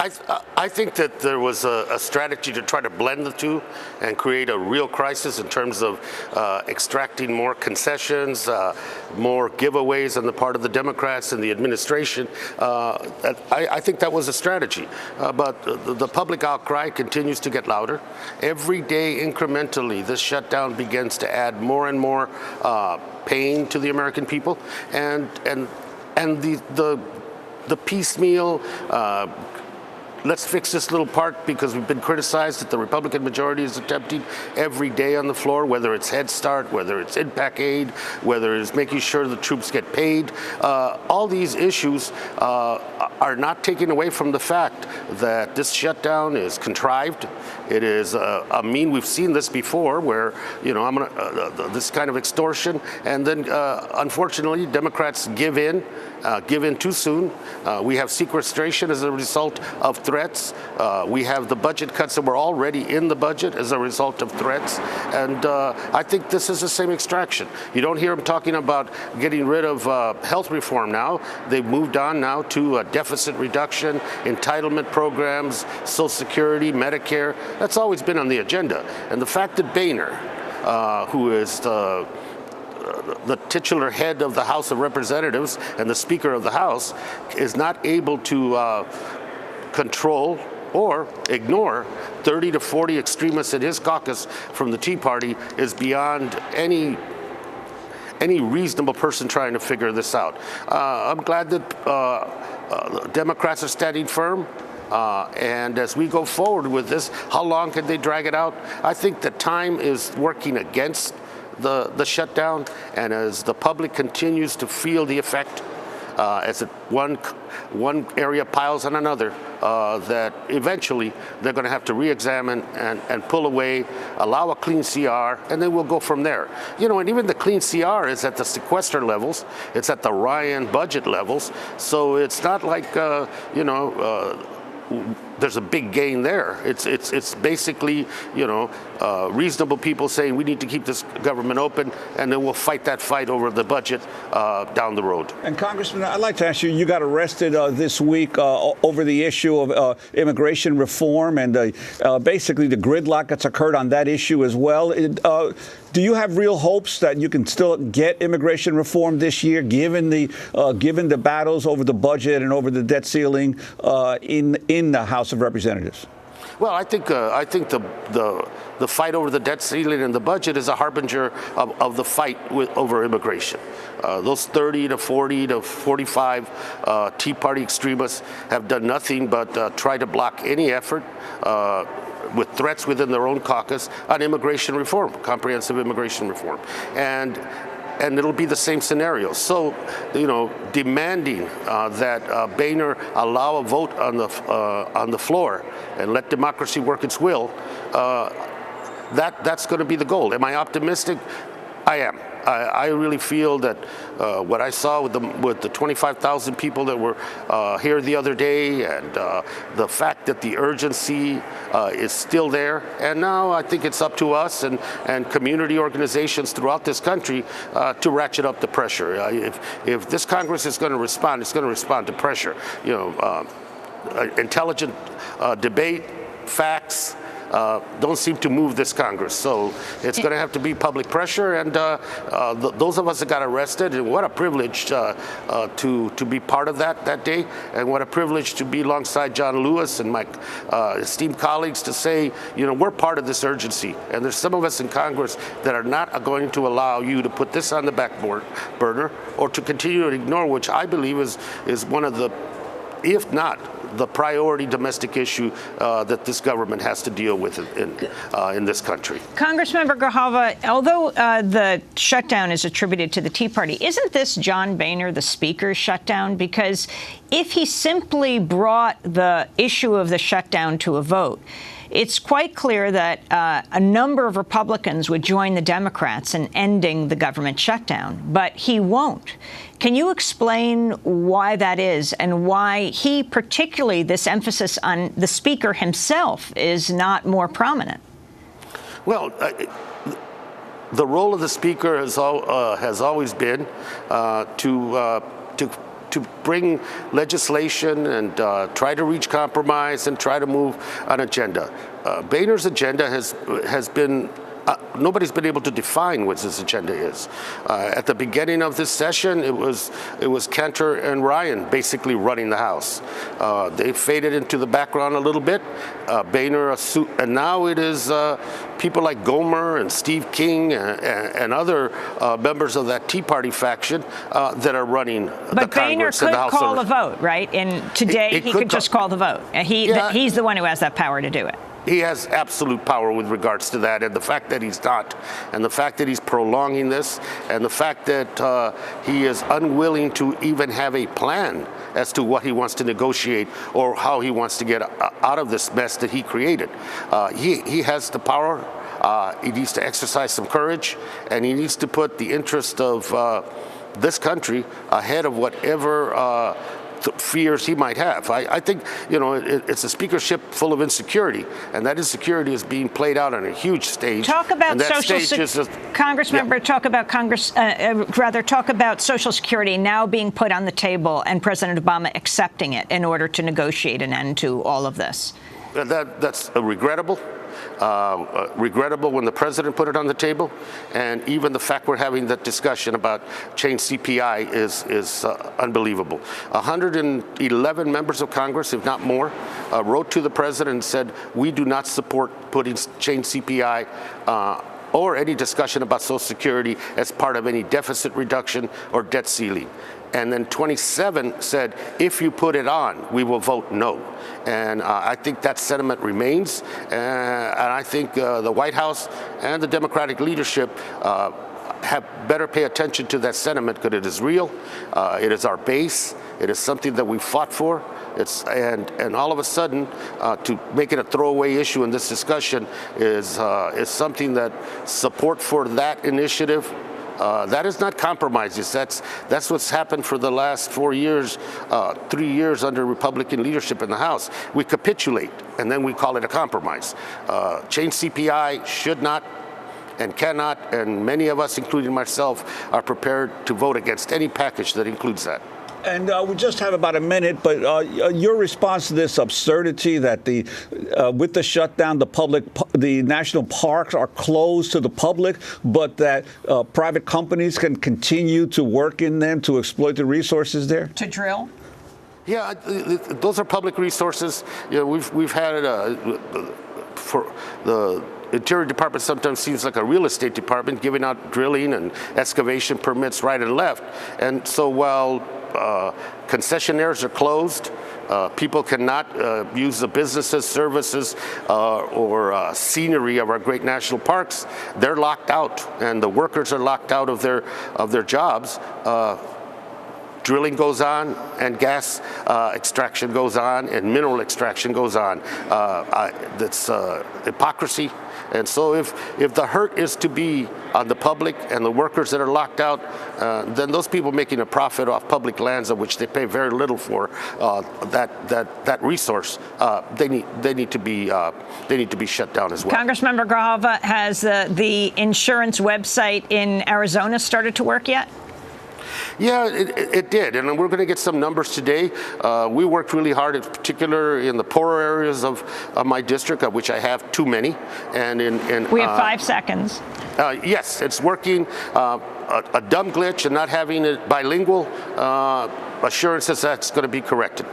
I think that there was a strategy to try to blend the two and create a real crisis in terms of extracting more concessions, more giveaways on the part of the Democrats and the administration. I think that was a strategy. But the public outcry continues to get louder. Every day, incrementally, this shutdown begins to add more and more pain to the American people, and the piecemeal. Let's fix this little part because we've been criticized that the Republican majority is attempting every day on the floor, whether it's Head Start, whether it's impact aid, whether it's making sure the troops get paid. All these issues are not taken away from the fact that this shutdown is contrived. It is we've seen this before where, this kind of extortion, and then unfortunately Democrats give in too soon. We have sequestration as a result of threats. We have the budget cuts that were already in the budget as a result of threats. And I think this is the same extraction. You don't hear them talking about getting rid of health reform now. They've moved on now to deficit reduction, entitlement programs, Social Security, Medicare. That's always been on the agenda. And the fact that Boehner, who is the titular head of the House of Representatives and the Speaker of the House, is not able to control or ignore 30 to 40 extremists in his caucus from the Tea Party is beyond any reasonable person trying to figure this out. I'm glad that Democrats are standing firm. And as we go forward with this, how long can they drag it out? I think that time is working against the shutdown, and as the public continues to feel the effect, as one area piles on another, that eventually they're going to have to re-examine and pull away, allow a clean CR, and then we'll go from there. And even the clean CR is at the sequester levels, it's at the Ryan budget levels, so it's not like there's a big gain there. It's basically, reasonable people saying we need to keep this government open, and then we'll fight that fight over the budget down the road. And Congressman, I'd like to ask you, you got arrested this week over the issue of immigration reform and basically the gridlock that's occurred on that issue as well. Do you have real hopes that you can still get immigration reform this year, given the battles over the budget and over the debt ceiling in the House of Representatives? Well, I think the fight over the debt ceiling and the budget is a harbinger of the fight over immigration. Those 30 to 40 to 45 Tea Party extremists have done nothing but try to block any effort with threats within their own caucus on immigration reform, comprehensive immigration reform. And it'll be the same scenario. So, demanding that Boehner allow a vote on the floor and let democracy work its will, that's going to be the goal. Am I optimistic? I am. I really feel that what I saw with the 25,000 people that were here the other day, and the fact that the urgency is still there, and now I think it's up to us and community organizations throughout this country to ratchet up the pressure. If this Congress is going to respond, it's going to respond to pressure. Intelligent debate, facts. Don't seem to move this Congress. So it's going to have to be public pressure. And those of us that got arrested, and what a privilege to be part of that day. And what a privilege to be alongside John Lewis and my esteemed colleagues to say, we're part of this urgency. And there's some of us in Congress that are not going to allow you to put this on the back burner or to continue to ignore, which I believe is one of the, if not the priority domestic issue that this government has to deal with in this country. Congressmember Grijalva, although the shutdown is attributed to the Tea Party, isn't this John Boehner, the Speaker's shutdown? Because if he simply brought the issue of the shutdown to a vote, it's quite clear that a number of Republicans would join the Democrats in ending the government shutdown, but he won't. Can you explain why that is and why he, particularly this emphasis on the Speaker himself, is not more prominent? Well, the role of the Speaker has always been to to bring legislation and try to reach compromise and try to move an agenda. Boehner's agenda has been nobody's been able to define what this agenda is. At the beginning of this session, it was Cantor and Ryan basically running the House. They faded into the background a little bit. Boehner, and now it is people like Gomer and Steve King and other members of that Tea Party faction that are running the Congress and the House. Boehner could call a vote, right? And today he could just call the vote. He's the one who has that power to do it. He has absolute power with regards to that, and the fact that he's not, and the fact that he's prolonging this, and the fact that he is unwilling to even have a plan as to what he wants to negotiate or how he wants to get out of this mess that he created. He has the power. He needs to exercise some courage, and he needs to put the interest of this country ahead of whatever fears he might have. I think, it's a speakership full of insecurity, and that insecurity is being played out on a huge stage. Talk about talk about Social Security now being put on the table and President Obama accepting it in order to negotiate an end to all of this. That's regrettable. Regrettable when the president put it on the table, and even the fact we're having that discussion about change CPI is unbelievable. 111 members of Congress, if not more, wrote to the president and said, we do not support putting change CPI or any discussion about Social Security as part of any deficit reduction or debt ceiling. And then 27 said, if you put it on, we will vote no. And I think that sentiment remains. And I think the White House and the Democratic leadership have better pay attention to that sentiment, because it is real. It is our base. It is something that we fought for. And all of a sudden, to make it a throwaway issue in this discussion is something that support for that initiative. That is not compromises. That's what's happened for the last 4 years, 3 years under Republican leadership in the House. We capitulate, and then we call it a compromise. Change CPI should not and cannot, and many of us, including myself, are prepared to vote against any package that includes that. And we just have about a minute, but your response to this absurdity that with the shutdown, the national parks are closed to the public, but that private companies can continue to work in them to exploit the resources there? To drill? Yeah, those are public resources. We've had for the Interior Department sometimes seems like a real estate department, giving out drilling and excavation permits right and left. And so while concessionaires are closed, people cannot use the businesses, services, or scenery of our great national parks. They're locked out, and the workers are locked out of their jobs. Drilling goes on, and gas extraction goes on, and mineral extraction goes on. That's hypocrisy. And so if the hurt is to be on the public and the workers that are locked out, then those people making a profit off public lands of which they pay very little for, that resource, they need to be shut down as well. Congressmember Grijalva, has the insurance website in Arizona started to work yet? Yeah, it did, and we're going to get some numbers today. We worked really hard, in particular in the poorer areas of my district, of which I have too many. And we have 5 seconds. Yes, it's working. A dumb glitch and not having it bilingual assurances that's going to be corrected.